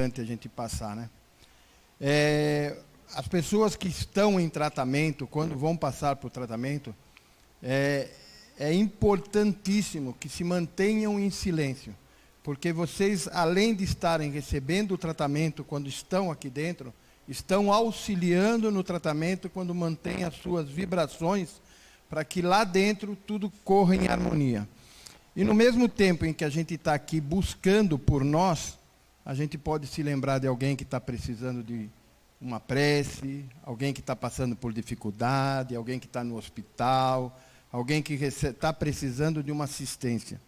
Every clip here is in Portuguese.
a gente passar, né? As pessoas que estão em tratamento, quando vão passar por tratamento, é importantíssimo que se mantenham em silêncio, porque vocês, além de estarem recebendo o tratamento quando estão aqui dentro, estão auxiliando no tratamento quando mantêm as suas vibrações, para que lá dentro tudo corra em harmonia. E no mesmo tempo em que a gente está aqui buscando por nós, a gente pode se lembrar de alguém que está precisando de uma prece, alguém que está passando por dificuldade, alguém que está no hospital, alguém que está precisando de uma assistência.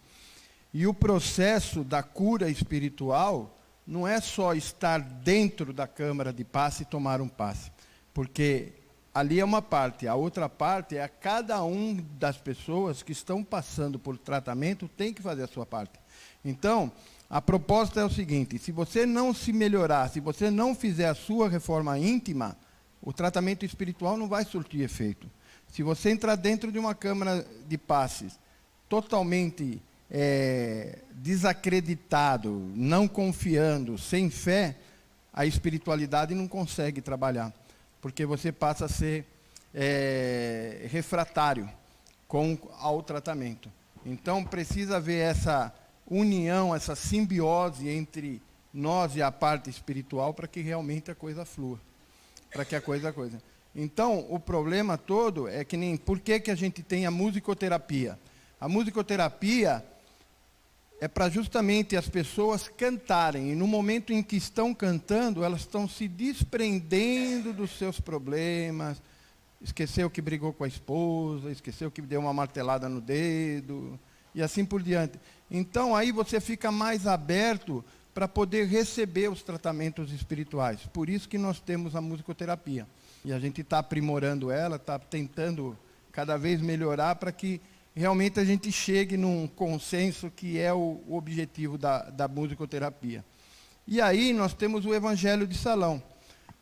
E o processo da cura espiritual não é só estar dentro da câmara de passe e tomar um passe, porque ali é uma parte, a outra parte é a cada um das pessoas que estão passando por tratamento tem que fazer a sua parte. Então, a proposta é o seguinte: se você não se melhorar, se você não fizer a sua reforma íntima, o tratamento espiritual não vai surtir efeito. Se você entrar dentro de uma câmara de passes totalmente desacreditado, não confiando, sem fé, a espiritualidade não consegue trabalhar, porque você passa a ser refratário ao tratamento. Então, precisa haver essa união, essa simbiose entre nós e a parte espiritual para que realmente a coisa flua, para que a coisa. Então, o problema todo é que nem por que a gente tem a musicoterapia. A musicoterapia é para justamente as pessoas cantarem, e no momento em que estão cantando, elas estão se desprendendo dos seus problemas, esqueceu que brigou com a esposa, esqueceu que deu uma martelada no dedo, e assim por diante. Então, aí você fica mais aberto para poder receber os tratamentos espirituais. Por isso que nós temos a musicoterapia. E a gente está aprimorando ela, está tentando cada vez melhorar para que realmente a gente chegue num consenso que é o objetivo da musicoterapia. E aí nós temos o Evangelho de Salão.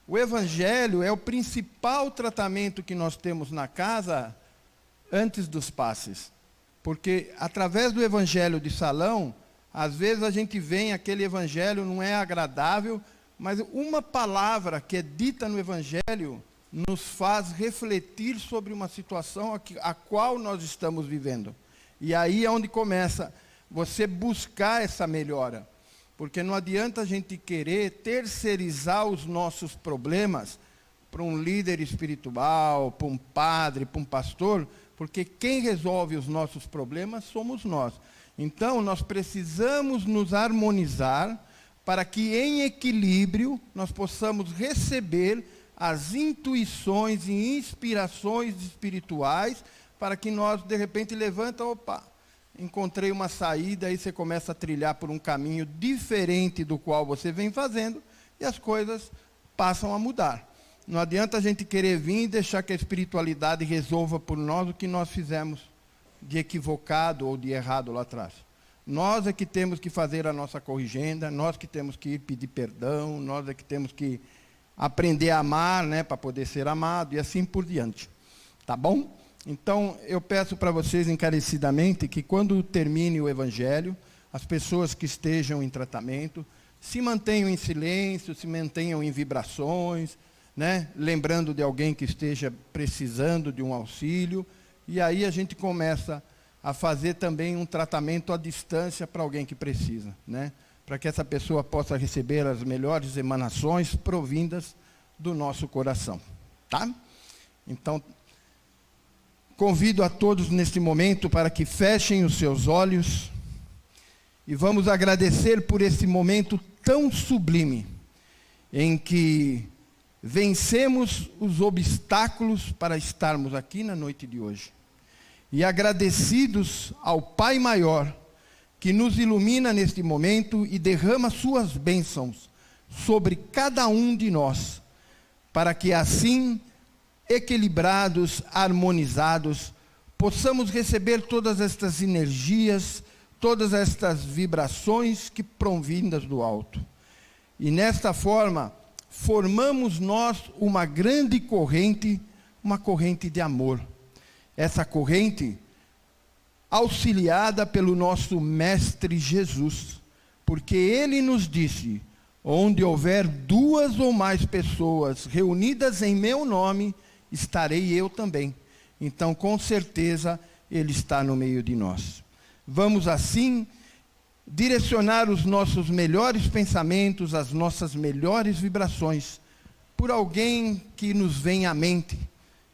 O Evangelho é o principal tratamento que nós temos na casa antes dos passes. Porque através do Evangelho de Salão, às vezes a gente vem, aquele Evangelho não é agradável, mas uma palavra que é dita no Evangelho nos faz refletir sobre uma situação a qual nós estamos vivendo. E aí é onde começa você buscar essa melhora. Porque não adianta a gente querer terceirizar os nossos problemas para um líder espiritual, para um padre, para um pastor, porque quem resolve os nossos problemas somos nós. Então, nós precisamos nos harmonizar para que, em equilíbrio, nós possamos receber as intuições e inspirações espirituais, para que nós, de repente, opa, encontrei uma saída, aí você começa a trilhar por um caminho diferente do qual você vem fazendo, e as coisas passam a mudar. Não adianta a gente querer vir e deixar que a espiritualidade resolva por nós o que nós fizemos de equivocado ou de errado lá atrás. Nós é que temos que fazer a nossa corrigenda, nós que temos que ir pedir perdão, nós é que temos que aprender a amar, né, para poder ser amado, e assim por diante. Tá bom? Então, eu peço para vocês encarecidamente que quando termine o Evangelho, as pessoas que estejam em tratamento se mantenham em silêncio, se mantenham em vibrações, né, lembrando de alguém que esteja precisando de um auxílio, e aí a gente começa a fazer também um tratamento à distância para alguém que precisa, né, para que essa pessoa possa receber as melhores emanações provindas do nosso coração. Tá? Então, convido a todos neste momento para que fechem os seus olhos e vamos agradecer por esse momento tão sublime em que vencemos os obstáculos para estarmos aqui na noite de hoje. E agradecidos ao Pai Maior, que nos ilumina neste momento e derrama suas bênçãos sobre cada um de nós, para que assim, equilibrados, harmonizados, possamos receber todas estas energias, todas estas vibrações que provindas do alto. E nesta forma, formamos nós uma grande corrente, uma corrente de amor. Essa corrente auxiliada pelo nosso Mestre Jesus, porque Ele nos disse: Onde houver 2 ou mais pessoas reunidas em meu nome, estarei eu também. Então, com certeza, Ele está no meio de nós. Vamos assim direcionar os nossos melhores pensamentos, as nossas melhores vibrações, por alguém que nos vem à mente,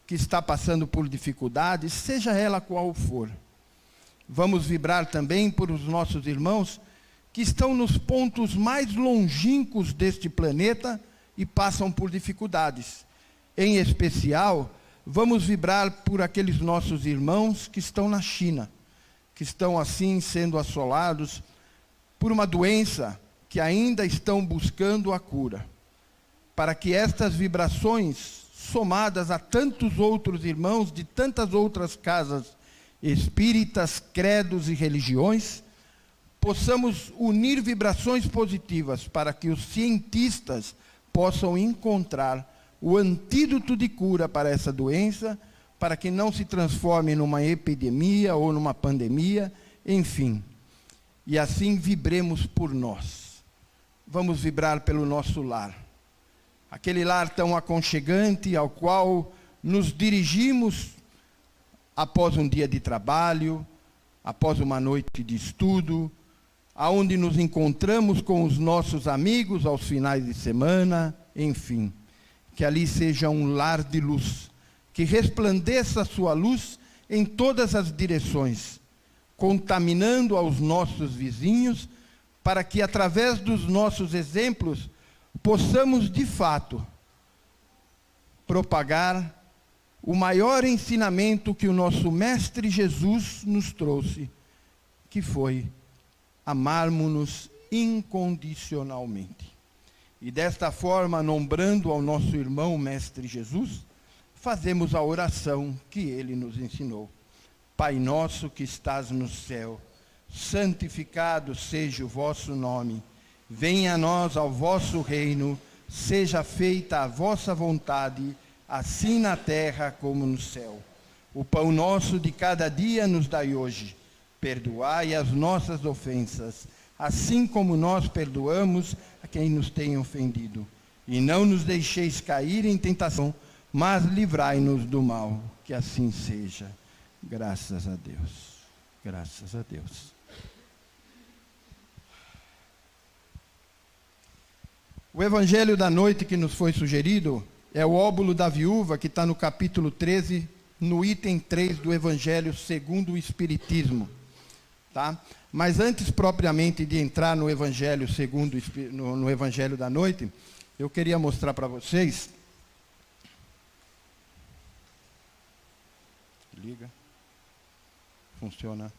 que está passando por dificuldades, seja ela qual for. Vamos vibrar também por os nossos irmãos que estão nos pontos mais longínquos deste planeta e passam por dificuldades. Em especial, vamos vibrar por aqueles nossos irmãos que estão na China, que estão assim sendo assolados por uma doença que ainda estão buscando a cura. Para que estas vibrações, somadas a tantos outros irmãos de tantas outras casas espíritas, credos e religiões, possamos unir vibrações positivas para que os cientistas possam encontrar o antídoto de cura para essa doença, para que não se transforme numa epidemia ou numa pandemia, enfim. E assim vibremos por nós. Vamos vibrar pelo nosso lar. Aquele lar tão aconchegante ao qual nos dirigimos após um dia de trabalho, após uma noite de estudo, aonde nos encontramos com os nossos amigos aos finais de semana, enfim. Que ali seja um lar de luz, que resplandeça a sua luz em todas as direções, contaminando aos nossos vizinhos, para que através dos nossos exemplos possamos de fato propagar o maior ensinamento que o nosso Mestre Jesus nos trouxe, que foi amarmos-nos incondicionalmente. E desta forma, nombrando ao nosso irmão Mestre Jesus, fazemos a oração que ele nos ensinou. Pai nosso que estás no céu, santificado seja o vosso nome. Venha a nós ao vosso reino, seja feita a vossa vontade, assim na terra como no céu. O pão nosso de cada dia nos dai hoje. Perdoai as nossas ofensas, assim como nós perdoamos a quem nos tem ofendido. E não nos deixeis cair em tentação, mas livrai-nos do mal. Que assim seja. Graças a Deus. Graças a Deus. O evangelho da noite que nos foi sugerido é o óbolo da viúva, que está no capítulo 13, no item 3 do evangelho segundo o Espiritismo. Tá? Mas antes propriamente de entrar no evangelho segundo no evangelho da noite, eu queria mostrar para vocês. Liga. Funciona.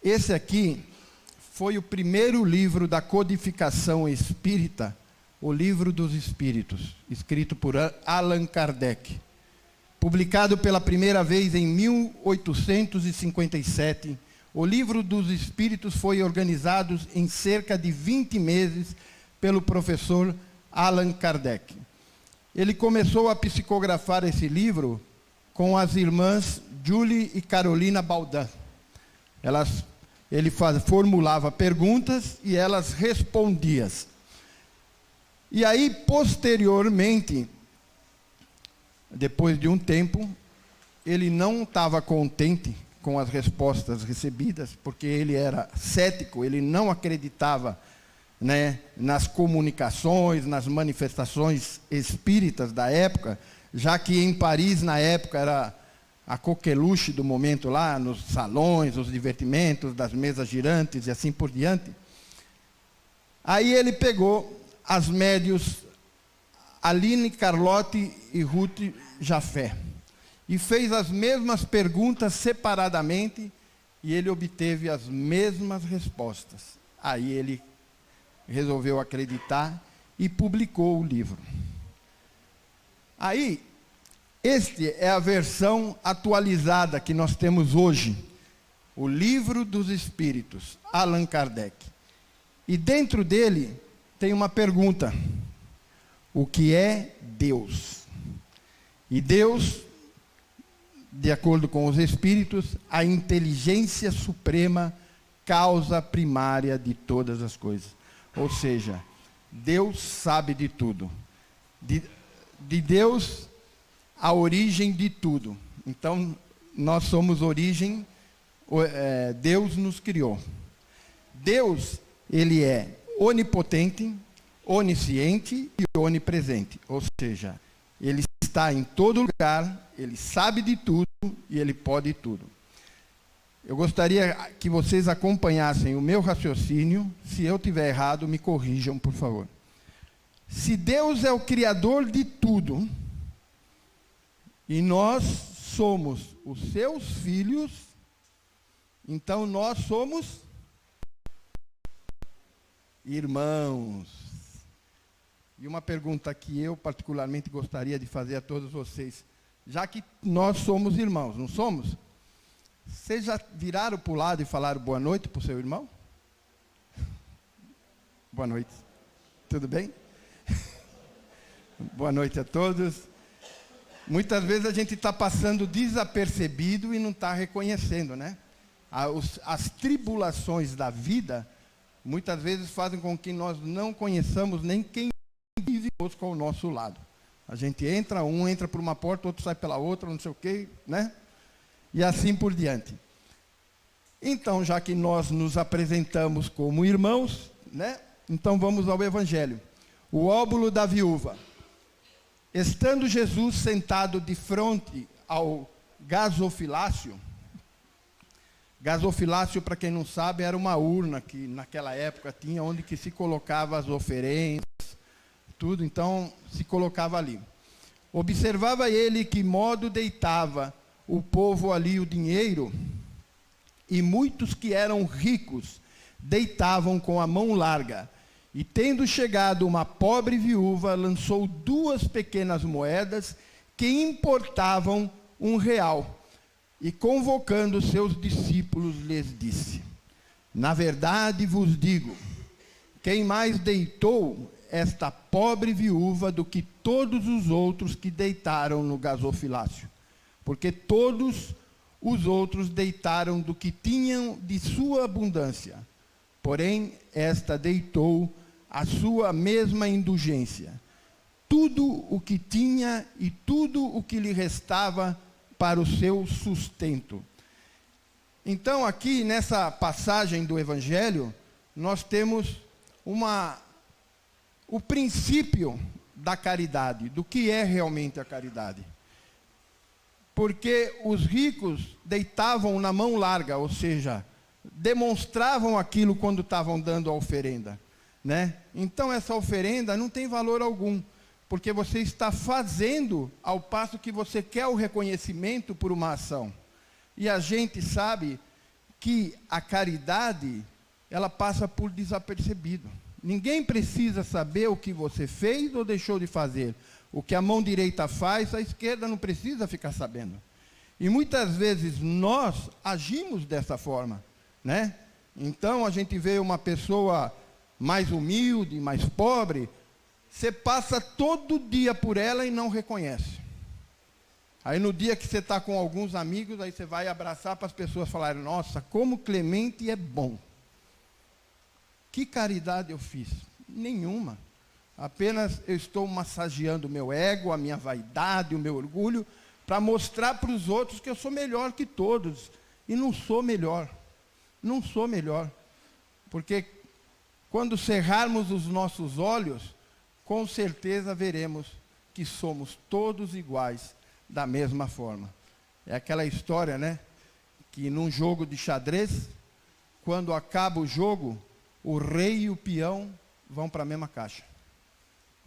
Esse aqui foi o primeiro livro da codificação espírita, o Livro dos Espíritos, escrito por Allan Kardec. Publicado pela primeira vez em 1857, o Livro dos Espíritos foi organizado em cerca de 20 meses pelo professor Allan Kardec. Ele começou a psicografar esse livro com as irmãs Julie e Carolina Baudin. Ele formulava perguntas e elas respondiam. E aí, posteriormente, depois de um tempo, ele não estava contente com as respostas recebidas, porque ele era cético, ele não acreditava, né, nas comunicações, nas manifestações espíritas da época, já que em Paris, na época, era a coqueluche do momento lá, nos salões, os divertimentos, das mesas girantes e assim por diante. Aí ele pegou as médios Aline Carlotti e Ruth Jafé e fez as mesmas perguntas separadamente e ele obteve as mesmas respostas. Aí ele resolveu acreditar e publicou o livro. Aí, este é a versão atualizada que nós temos hoje, o Livro dos Espíritos, Allan Kardec. E dentro dele tem uma pergunta: o que é Deus? E Deus, de acordo com os Espíritos, a inteligência suprema, causa primária de todas as coisas. Ou seja, Deus sabe de tudo. De Deus, a origem de tudo. Então, nós somos origem, Deus nos criou. Deus, ele é onipotente, onisciente e onipresente. Ou seja, ele está em todo lugar, ele sabe de tudo e ele pode tudo. Eu gostaria que vocês acompanhassem o meu raciocínio. Se eu estiver errado, me corrijam, por favor. Se Deus é o Criador de tudo, e nós somos os seus filhos, então nós somos irmãos. E uma pergunta que eu particularmente gostaria de fazer a todos vocês, já que nós somos irmãos, não somos? Vocês já viraram para o lado e falaram boa noite para o seu irmão? Boa noite. Tudo bem? Boa noite a todos. Muitas vezes a gente está passando desapercebido e não está reconhecendo, né? As tribulações da vida, muitas vezes fazem com que nós não conheçamos nem quem vive ao nosso lado. A gente entra, um entra por uma porta, outro sai pela outra, não sei o quê, né? E assim por diante. Então, já que nós nos apresentamos como irmãos, né? Então vamos ao Evangelho. O óbolo da viúva. Estando Jesus sentado de frente ao gasofilácio, gasofilácio, para quem não sabe, era uma urna que naquela época tinha onde que se colocava as oferendas, tudo, então se colocava ali. Observava ele que modo deitava o povo ali o dinheiro, e muitos que eram ricos deitavam com a mão larga. E tendo chegado uma pobre viúva, lançou 2 pequenas moedas que importavam R$1. E convocando seus discípulos, lhes disse: na verdade vos digo, quem mais deitou esta pobre viúva do que todos os outros que deitaram no gasofilácio? Porque todos os outros deitaram do que tinham de sua abundância. Porém, esta deitou a sua mesma indulgência, tudo o que tinha e tudo o que lhe restava para o seu sustento. Então, aqui nessa passagem do Evangelho, nós temos o princípio da caridade, do que é realmente a caridade. Porque os ricos deitavam na mão larga, ou seja, demonstravam aquilo quando estavam dando a oferenda, né? Então essa oferenda não tem valor algum, porque você está fazendo ao passo que você quer o reconhecimento por uma ação. E a gente sabe que a caridade, ela passa por desapercebido. Ninguém precisa saber o que você fez ou deixou de fazer. O que a mão direita faz, a esquerda não precisa ficar sabendo. E muitas vezes nós agimos dessa forma, né? Então a gente vê uma pessoa mais humilde, mais pobre, você passa todo dia por ela e não reconhece. Aí no dia que você está com alguns amigos, aí você vai abraçar para as pessoas falarem: nossa, como Clemente é bom. Que caridade eu fiz? Nenhuma. Apenas eu estou massageando o meu ego, a minha vaidade, o meu orgulho, para mostrar para os outros que eu sou melhor que todos. E não sou melhor. Não sou melhor. Porque quando cerrarmos os nossos olhos, com certeza veremos que somos todos iguais, da mesma forma. É aquela história, né? Que num jogo de xadrez, quando acaba o jogo, o rei e o peão vão para a mesma caixa.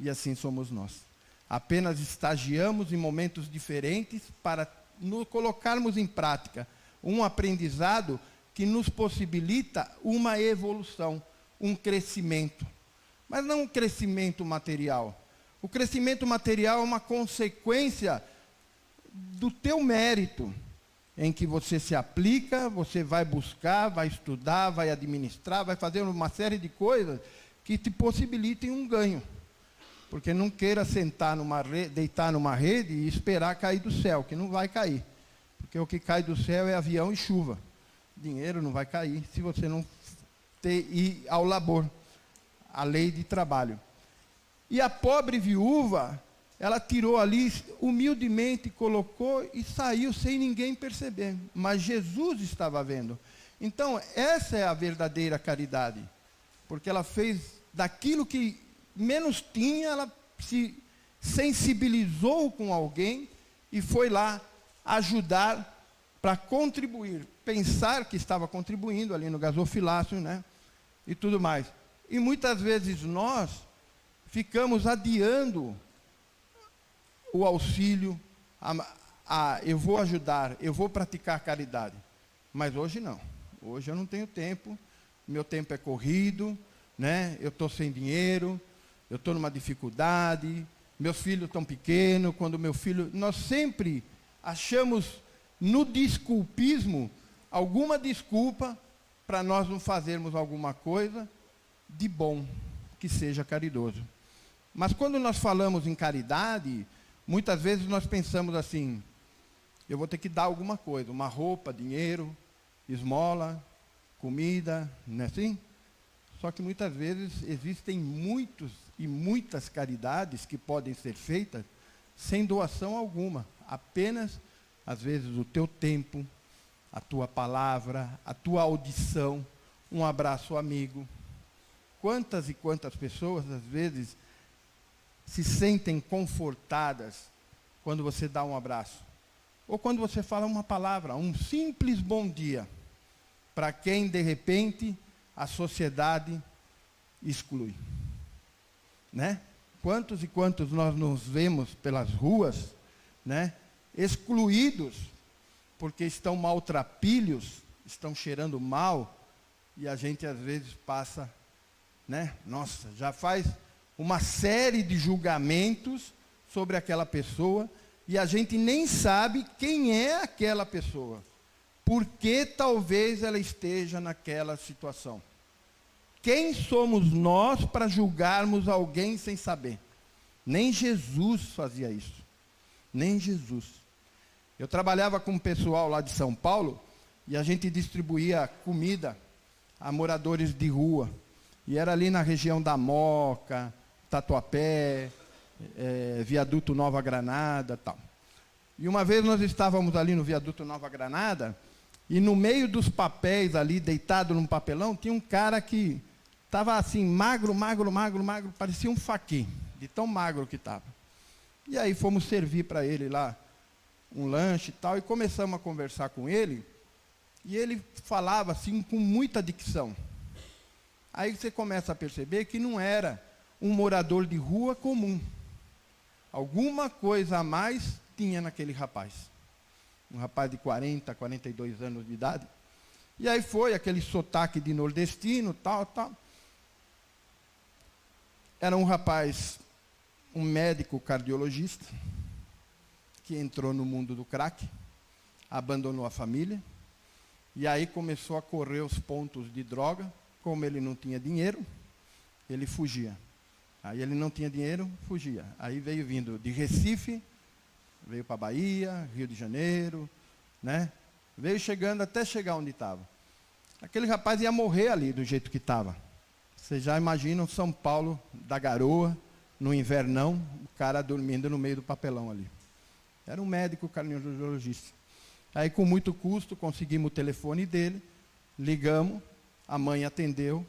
E assim somos nós. Apenas estagiamos em momentos diferentes para nos colocarmos em prática um aprendizado que nos possibilita uma evolução, um crescimento. Mas não um crescimento material. O crescimento material é uma consequência do teu mérito, em que você se aplica, você vai buscar, vai estudar, vai administrar, vai fazer uma série de coisas que te possibilitem um ganho. Porque não queira sentar deitar numa rede e esperar cair do céu, que não vai cair. Porque o que cai do céu é avião e chuva. Dinheiro não vai cair se você não ir ao labor, a lei de trabalho. E a pobre viúva, ela tirou ali, humildemente colocou e saiu sem ninguém perceber. Mas Jesus estava vendo. Então, essa é a verdadeira caridade. Porque ela fez daquilo que menos tinha, ela se sensibilizou com alguém e foi lá ajudar para contribuir. Pensar que estava contribuindo ali no gasofilácio, né? E tudo mais. E muitas vezes nós ficamos adiando o auxílio, eu vou ajudar, eu vou praticar caridade. Mas hoje não. Hoje eu não tenho tempo, meu tempo é corrido, né? Eu estou sem dinheiro, eu estou numa dificuldade, meus filhos estão pequenos, quando meu filho... Nós sempre achamos no desculpismo alguma desculpa para nós não fazermos alguma coisa de bom, que seja caridoso. Mas quando nós falamos em caridade, muitas vezes nós pensamos assim, eu vou ter que dar alguma coisa, uma roupa, dinheiro, esmola, comida, não é assim? Só que muitas vezes existem muitos e muitas caridades que podem ser feitas sem doação alguma, apenas, às vezes, o teu tempo, a tua palavra, a tua audição, um abraço amigo. Quantas e quantas pessoas, às vezes, se sentem confortadas quando você dá um abraço? Ou quando você fala uma palavra, um simples bom dia, para quem, de repente, a sociedade exclui. Né? Quantos e quantos nós nos vemos pelas ruas, né? Excluídos, porque estão maltrapilhos, estão cheirando mal, e a gente às vezes passa, né? Nossa, já faz uma série de julgamentos sobre aquela pessoa, e a gente nem sabe quem é aquela pessoa, porque talvez ela esteja naquela situação. Quem somos nós para julgarmos alguém sem saber? Nem Jesus fazia isso. Nem Jesus. Eu trabalhava com um pessoal lá de São Paulo e a gente distribuía comida a moradores de rua. E era ali na região da Moca, Tatuapé, Viaduto Nova Granada, tal. E uma vez nós estávamos ali no Viaduto Nova Granada e no meio dos papéis ali, deitado num papelão, tinha um cara que estava assim, magro, parecia um faquin, de tão magro que estava. E aí fomos servir para ele lá um lanche e tal, e começamos a conversar com ele, e ele falava assim com muita dicção. Aí você começa a perceber que não era um morador de rua comum. Alguma coisa a mais tinha naquele rapaz. Um rapaz de 40, 42 anos de idade. E aí foi aquele sotaque de nordestino, tal. Era um rapaz, um médico cardiologista, que entrou no mundo do crack, abandonou a família, e aí começou a correr os pontos de droga. Como ele não tinha dinheiro, ele fugia. Aí ele não tinha dinheiro, fugia. Aí veio vindo de Recife, veio para Bahia, Rio de Janeiro, né? Veio chegando até chegar onde estava. Aquele rapaz ia morrer ali do jeito que estava. Vocês já imaginam São Paulo da garoa, no invernão, o cara dormindo no meio do papelão ali. Era um médico cardiologista. Aí, com muito custo, conseguimos o telefone dele, ligamos, a mãe atendeu,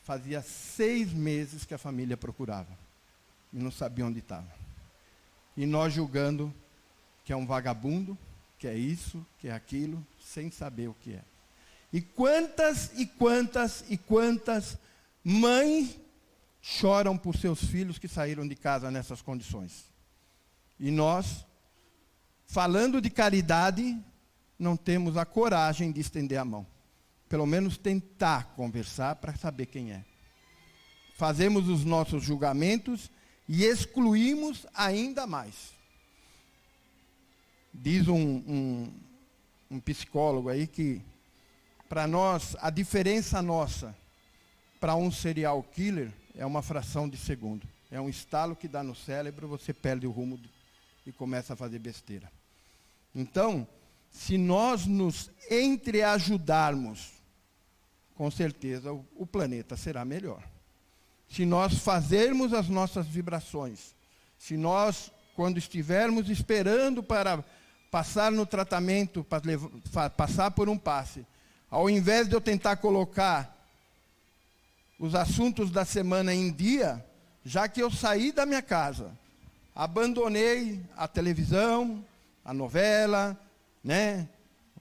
fazia 6 meses que a família procurava, e não sabia onde estava. E nós julgando que é um vagabundo, que é isso, que é aquilo, sem saber o que é. E quantas mães choram por seus filhos que saíram de casa nessas condições. E nós, falando de caridade, não temos a coragem de estender a mão. Pelo menos tentar conversar para saber quem é. Fazemos os nossos julgamentos e excluímos ainda mais. Diz um psicólogo aí que, para nós, a diferença nossa para um serial killer é uma fração de segundo. É um estalo que dá no cérebro, você perde o rumo e começa a fazer besteira. Então, se nós nos entreajudarmos, com certeza o planeta será melhor. Se nós fazermos as nossas vibrações, se nós, quando estivermos esperando para passar no tratamento, para passar por um passe, ao invés de eu tentar colocar os assuntos da semana em dia, já que eu saí da minha casa, abandonei a televisão, a novela, né,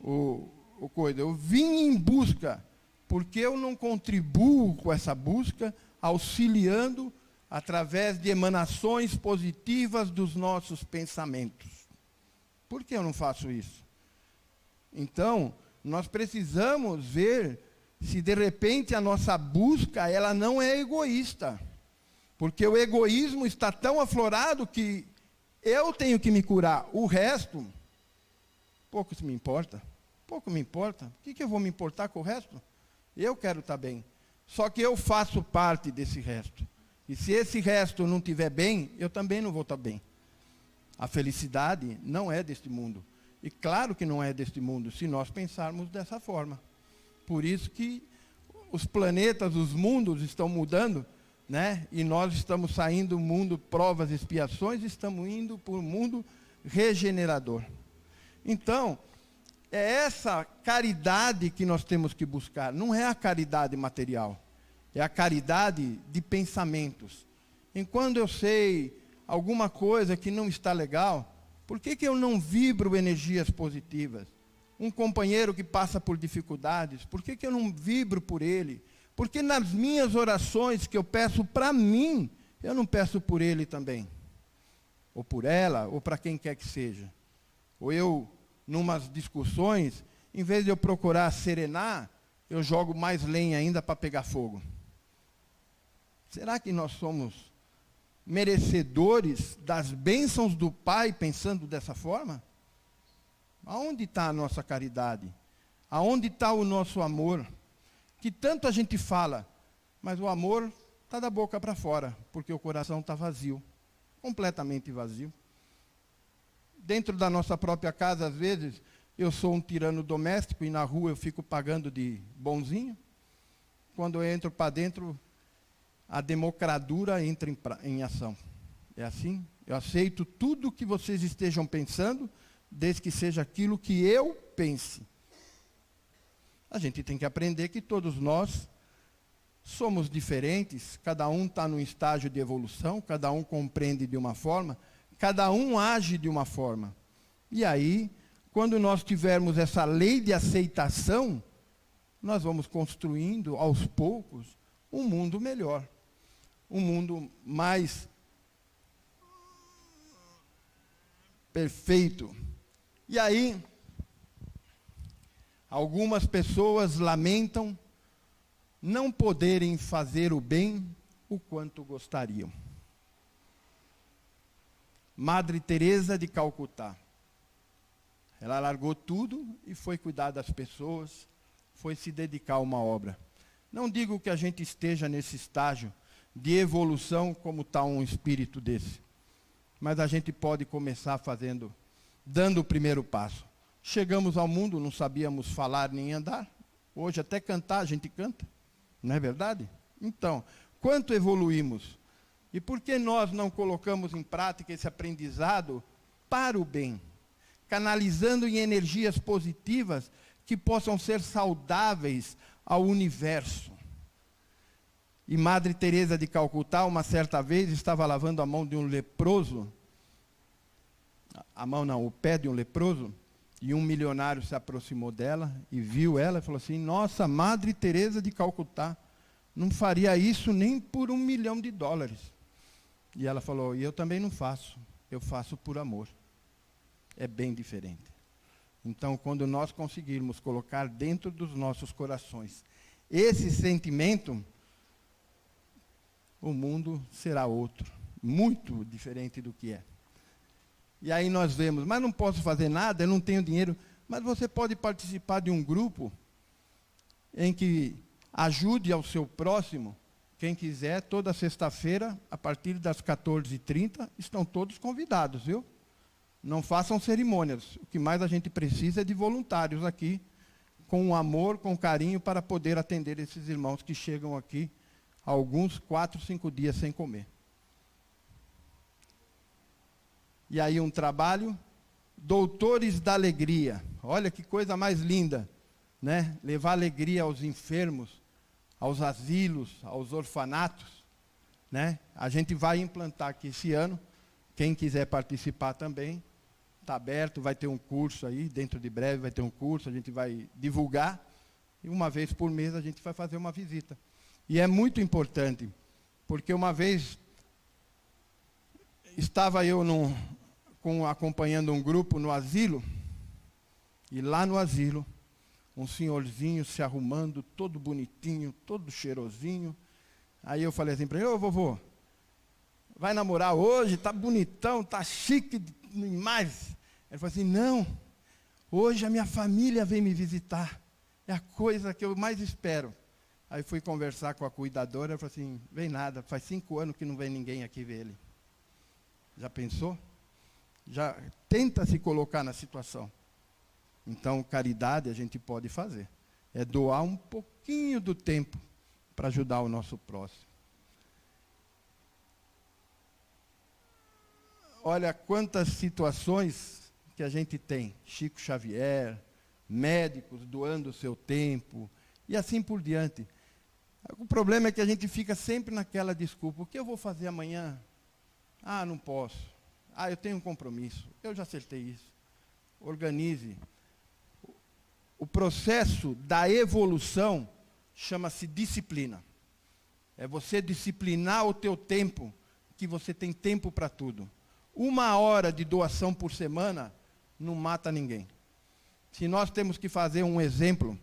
eu vim em busca, porque eu não contribuo com essa busca, auxiliando através de emanações positivas dos nossos pensamentos. Por que eu não faço isso? Então, nós precisamos ver se de repente a nossa busca ela não é egoísta. Porque o egoísmo está tão aflorado que eu tenho que me curar. O resto, pouco se me importa. Pouco me importa. O que eu vou me importar com o resto? Eu quero estar bem. Só que eu faço parte desse resto. E se esse resto não estiver bem, eu também não vou estar bem. A felicidade não é deste mundo. E claro que não é deste mundo, se nós pensarmos dessa forma. Por isso que os planetas, os mundos estão mudando, né? E nós estamos saindo do mundo provas e expiações, estamos indo para um mundo regenerador. Então, é essa caridade que nós temos que buscar. Não é a caridade material, é a caridade de pensamentos. Enquanto eu sei alguma coisa que não está legal, por que eu não vibro energias positivas? Um companheiro que passa por dificuldades, por que eu não vibro por ele? Porque nas minhas orações que eu peço para mim, eu não peço por ele também. Ou por ela, ou para quem quer que seja. Ou eu, numas discussões, em vez de eu procurar serenar, eu jogo mais lenha ainda para pegar fogo. Será que nós somos merecedores das bênçãos do Pai pensando dessa forma? Aonde está a nossa caridade? Aonde está o nosso amor? Que tanto a gente fala, mas o amor está da boca para fora, porque o coração está vazio, completamente vazio. Dentro da nossa própria casa, às vezes, eu sou um tirano doméstico e na rua eu fico pagando de bonzinho. Quando eu entro para dentro, a democradura entra em ação. É assim? Eu aceito tudo o que vocês estejam pensando, desde que seja aquilo que eu pense. A gente tem que aprender que todos nós somos diferentes, cada um está num estágio de evolução, cada um compreende de uma forma, cada um age de uma forma. E aí, quando nós tivermos essa lei de aceitação, nós vamos construindo, aos poucos, um mundo melhor. Um mundo mais perfeito. E aí, algumas pessoas lamentam não poderem fazer o bem o quanto gostariam. Madre Teresa de Calcutá. Ela largou tudo e foi cuidar das pessoas, foi se dedicar a uma obra. Não digo que a gente esteja nesse estágio de evolução como está um espírito desse, mas a gente pode começar dando o primeiro passo. Chegamos ao mundo, não sabíamos falar nem andar. Hoje até cantar a gente canta, não é verdade? Então, quanto evoluímos? E por que nós não colocamos em prática esse aprendizado para o bem? Canalizando em energias positivas que possam ser saudáveis ao universo. E Madre Teresa de Calcutá, uma certa vez, estava lavando a mão de um leproso, o pé de um leproso, e um milionário se aproximou dela e viu ela e falou assim: nossa, Madre Teresa de Calcutá, não faria isso nem por $1 milhão. E ela falou: e eu também não faço, eu faço por amor. É bem diferente. Então, quando nós conseguirmos colocar dentro dos nossos corações esse sentimento, o mundo será outro, muito diferente do que é. E aí nós vemos, mas não posso fazer nada, eu não tenho dinheiro. Mas você pode participar de um grupo em que ajude ao seu próximo. Quem quiser, toda sexta-feira, a partir das 14h30, estão todos convidados, viu? Não façam cerimônias. O que mais a gente precisa é de voluntários aqui, com amor, com carinho, para poder atender esses irmãos que chegam aqui, alguns 4, 5 dias sem comer. E aí um trabalho, doutores da alegria. Olha que coisa mais linda, né? Levar alegria aos enfermos, aos asilos, aos orfanatos, né? A gente vai implantar aqui esse ano. Quem quiser participar também, está aberto, vai ter um curso aí, dentro de breve vai ter um curso, a gente vai divulgar, e uma vez por mês a gente vai fazer uma visita. E é muito importante, porque uma vez estava eu acompanhando um grupo no asilo, e lá no asilo, um senhorzinho se arrumando, todo bonitinho, todo cheirosinho. Aí eu falei assim para ele: ô vovô, vai namorar hoje? Tá bonitão, tá chique demais. Ele falou assim: não, hoje a minha família vem me visitar, é a coisa que eu mais espero. Aí fui conversar com a cuidadora, ela falou assim: vem nada, faz 5 anos que não vem ninguém aqui ver ele. Já pensou? Já tenta se colocar na situação. Então, caridade a gente pode fazer. É doar um pouquinho do tempo para ajudar o nosso próximo. Olha quantas situações que a gente tem. Chico Xavier, médicos doando o seu tempo, e assim por diante. O problema é que a gente fica sempre naquela desculpa: o que eu vou fazer amanhã? Ah, não posso. Ah, eu tenho um compromisso. Eu já acertei isso. Organize. O processo da evolução chama-se disciplina. É você disciplinar o teu tempo, que você tem tempo para tudo. 1 hora de doação por semana não mata ninguém. Se nós temos que fazer um exemplo,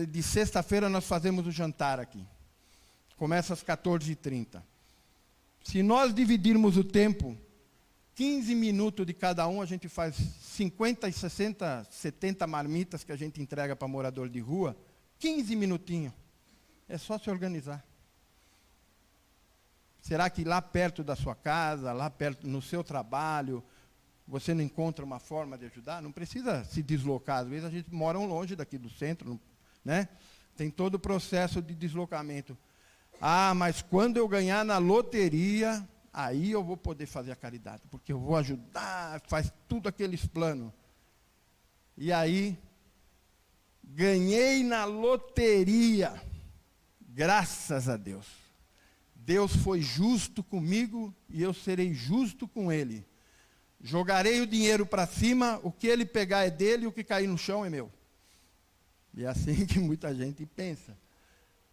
de sexta-feira nós fazemos o jantar aqui. Começa às 14h30. Se nós dividirmos o tempo, 15 minutos de cada um, a gente faz 50, 60, 70 marmitas que a gente entrega para morador de rua. 15 minutinhos. É só se organizar. Será que lá perto da sua casa, lá perto no seu trabalho, você não encontra uma forma de ajudar? Não precisa se deslocar. Às vezes a gente mora longe daqui do centro, né? Tem todo o processo de deslocamento. Ah, mas quando eu ganhar na loteria, aí eu vou poder fazer a caridade, porque eu vou ajudar, faz tudo aqueles planos. E aí, ganhei na loteria, graças a Deus. Deus foi justo comigo e eu serei justo com Ele. Jogarei o dinheiro para cima, o que ele pegar é dele e o que cair no chão é meu. E é assim que muita gente pensa.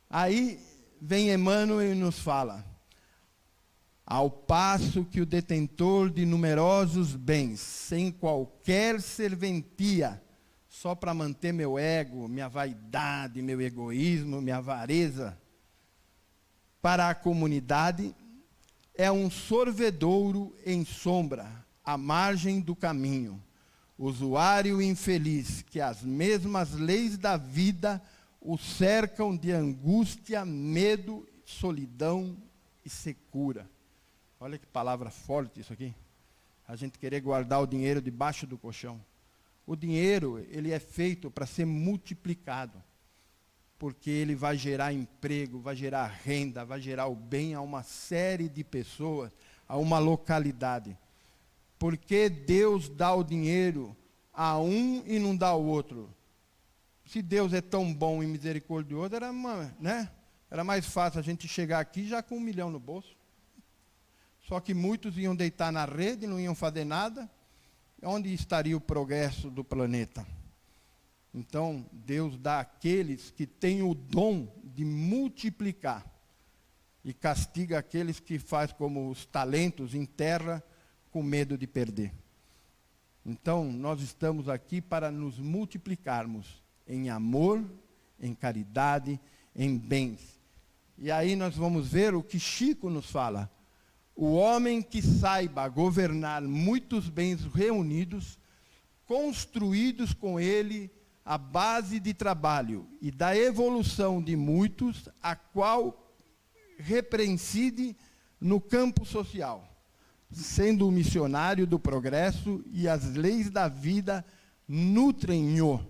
Aí vem Emmanuel e nos fala: ao passo que o detentor de numerosos bens, sem qualquer serventia, só para manter meu ego, minha vaidade, meu egoísmo, minha avareza, para a comunidade, é um sorvedouro em sombra, à margem do caminho, usuário infeliz, que as mesmas leis da vida o cercam de angústia, medo, solidão e secura. Olha que palavra forte isso aqui. A gente querer guardar o dinheiro debaixo do colchão. O dinheiro, ele é feito para ser multiplicado, porque ele vai gerar emprego, vai gerar renda, vai gerar o bem a uma série de pessoas, a uma localidade. Porque Deus dá o dinheiro a um e não dá ao outro? Se Deus é tão bom e misericordioso, era mais fácil a gente chegar aqui já com 1 milhão no bolso. Só que muitos iam deitar na rede, não iam fazer nada. Onde estaria o progresso do planeta? Então, Deus dá àqueles que têm o dom de multiplicar e castiga aqueles que faz como os talentos, enterra com medo de perder. Então, nós estamos aqui para nos multiplicarmos em amor, em caridade, em bens. E aí nós vamos ver o que Chico nos fala. O homem que saiba governar muitos bens reunidos, construídos com ele a base de trabalho e da evolução de muitos, a qual repreenside no campo social, sendo o missionário do progresso, e as leis da vida nutrem-o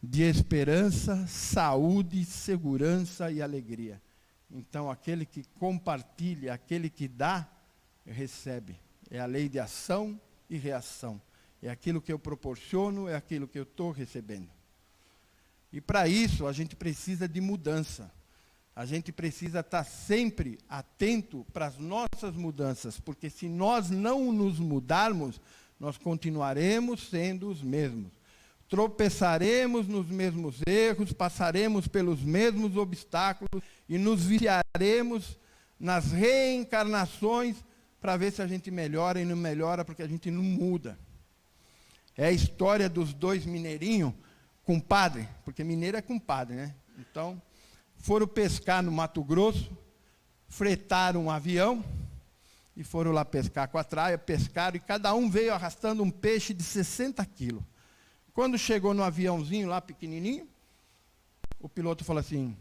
de esperança, saúde, segurança e alegria. Então, aquele que compartilha, aquele que dá, recebe. É a lei de ação e reação. É aquilo que eu proporciono, é aquilo que eu estou recebendo. E para isso, a gente precisa de mudança. A gente precisa estar sempre atento para as nossas mudanças, porque se nós não nos mudarmos, nós continuaremos sendo os mesmos. Tropeçaremos nos mesmos erros, passaremos pelos mesmos obstáculos e nos viciaremos nas reencarnações para ver se a gente melhora e não melhora, porque a gente não muda. É a história dos dois mineirinhos, compadre, porque mineiro é compadre, né? Então, foram pescar no Mato Grosso, fretaram um avião e foram lá pescar com a traia, pescaram, e cada um veio arrastando um peixe de 60 quilos. Quando chegou no aviãozinho lá pequenininho, o piloto falou assim: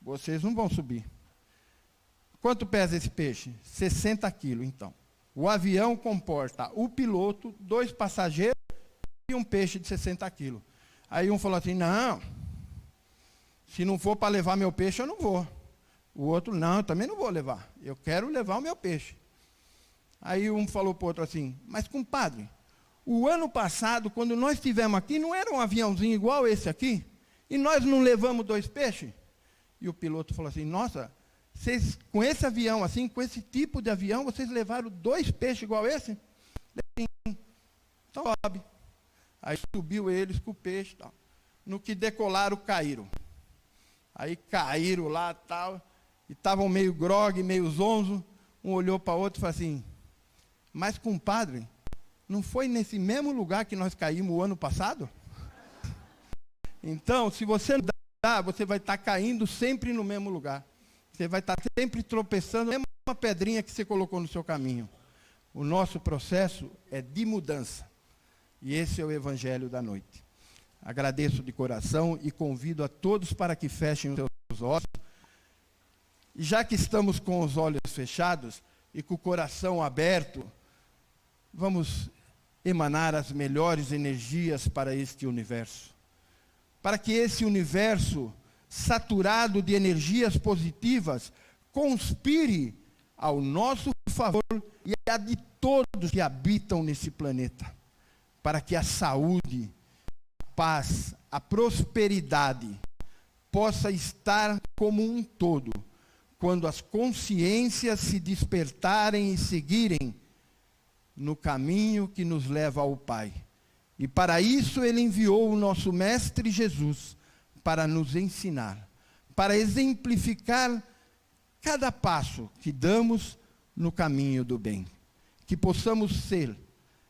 vocês não vão subir. Quanto pesa esse peixe? 60 quilos, então. O avião comporta o piloto, 2 passageiros e um peixe de 60 quilos. Aí um falou assim: não, se não for para levar meu peixe, eu não vou. O outro: não, eu também não vou levar. Eu quero levar o meu peixe. Aí um falou para o outro assim: mas compadre, o ano passado, quando nós estivemos aqui, não era um aviãozinho igual esse aqui? E nós não levamos 2 peixes? E o piloto falou assim: nossa, vocês, com esse avião assim, com esse tipo de avião, vocês levaram 2 peixes igual esse? Sim. Então sobe. Aí subiu eles com o peixe e tal. No que decolaram, caíram. Aí caíram lá tal, e estavam meio grogue, meio zonzo. Um olhou para o outro e falou assim: mas compadre, não foi nesse mesmo lugar que nós caímos o ano passado? Então, se você não dá, você vai estar caindo sempre no mesmo lugar. Você vai estar sempre tropeçando na mesma pedrinha que você colocou no seu caminho. O nosso processo é de mudança. E esse é o Evangelho da noite. Agradeço de coração e convido a todos para que fechem os seus olhos. E já que estamos com os olhos fechados e com o coração aberto, vamos emanar as melhores energias para este universo. Para que esse universo, saturado de energias positivas, conspire ao nosso favor e a de todos que habitam nesse planeta. Para que a saúde, a paz, a prosperidade possa estar como um todo, quando as consciências se despertarem e seguirem no caminho que nos leva ao Pai. E para isso Ele enviou o nosso Mestre Jesus, para nos ensinar, para exemplificar cada passo que damos no caminho do bem. Que possamos ser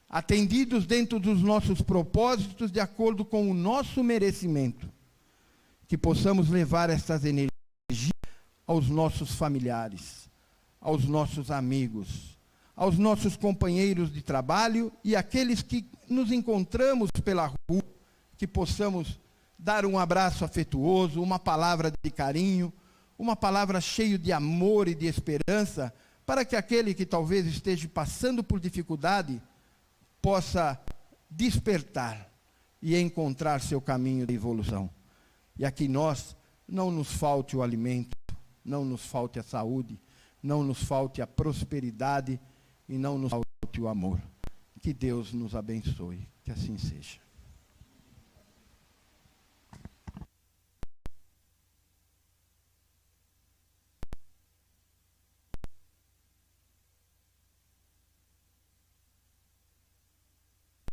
atendidos dentro dos nossos propósitos, de acordo com o nosso merecimento. Que possamos levar essas energias aos nossos familiares, aos nossos amigos, aos nossos companheiros de trabalho e aqueles que nos encontramos pela rua, que possamos dar um abraço afetuoso, uma palavra de carinho, uma palavra cheia de amor e de esperança, para que aquele que talvez esteja passando por dificuldade possa despertar e encontrar seu caminho de evolução. E aqui nós, não nos falte o alimento, não nos falte a saúde, não nos falte a prosperidade e não nos falte o amor. Que Deus nos abençoe, que assim seja.